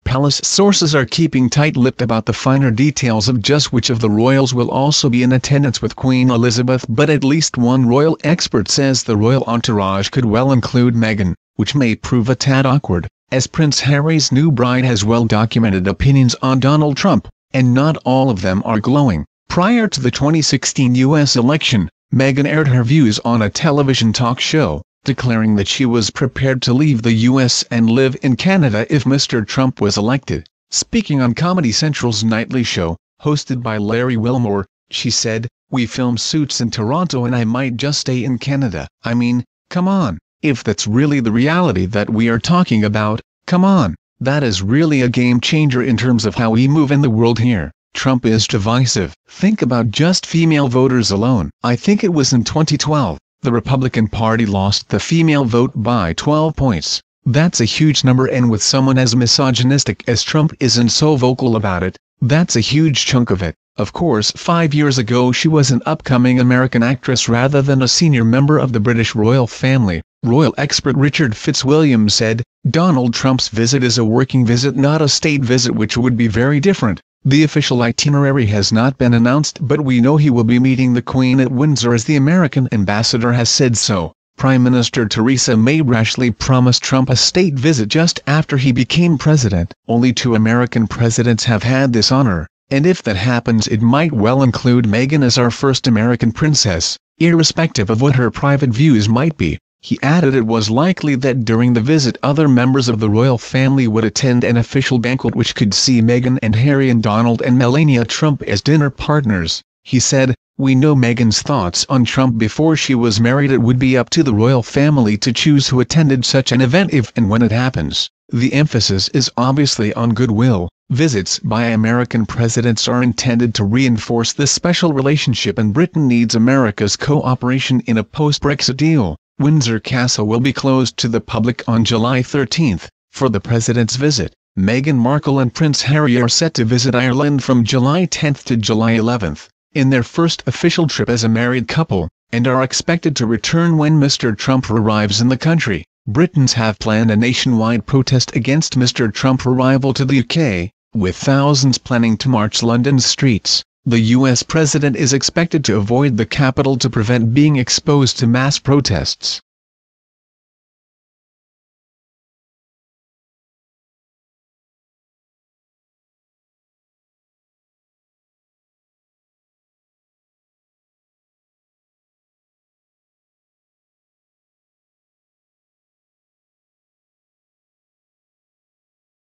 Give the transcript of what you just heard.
palace sources are keeping tight-lipped about the finer details of just which of the royals will also be in attendance with Queen Elizabeth, but at least one royal expert says the royal entourage could well include Meghan, which may prove a tad awkward, as Prince Harry's new bride has well-documented opinions on Donald Trump, and not all of them are glowing. Prior to the 2016 U.S. election, Meghan aired her views on a television talk show, declaring that she was prepared to leave the U.S. and live in Canada if Mr. Trump was elected. Speaking on Comedy Central's nightly show, hosted by Larry Wilmore, she said, "We film Suits in Toronto and I might just stay in Canada. I mean, come on, if that's really the reality that we are talking about, come on, that is really a game changer in terms of how we move in the world here. Trump is divisive. Think about just female voters alone. I think it was in 2012. The Republican Party lost the female vote by 12 points. That's a huge number, and with someone as misogynistic as Trump is and so vocal about it, that's a huge chunk of it." Of course, 5 years ago she was an upcoming American actress rather than a senior member of the British royal family. Royal expert Richard Fitzwilliam said, "Donald Trump's visit is a working visit, not a state visit, which would be very different. The official itinerary has not been announced, but we know he will be meeting the Queen at Windsor, as the American ambassador has said so." Prime Minister Theresa May rashly promised Trump a state visit just after he became president. Only 2 American presidents have had this honor, and if that happens it might well include Meghan as our first American princess, irrespective of what her private views might be. He added it was likely that during the visit other members of the royal family would attend an official banquet which could see Meghan and Harry and Donald and Melania Trump as dinner partners. He said, "We know Meghan's thoughts on Trump before she was married. It would be up to the royal family to choose who attended such an event if and when it happens. The emphasis is obviously on goodwill. Visits by American presidents are intended to reinforce this special relationship, and Britain needs America's cooperation in a post-Brexit deal." Windsor Castle will be closed to the public on July 13. For the president's visit, Meghan Markle and Prince Harry are set to visit Ireland from July 10 to July 11, in their first official trip as a married couple, and are expected to return when Mr. Trump arrives in the country. Britons have planned a nationwide protest against Mr. Trump's arrival to the UK, with thousands planning to march London's streets. The U.S. president is expected to avoid the capital to prevent being exposed to mass protests.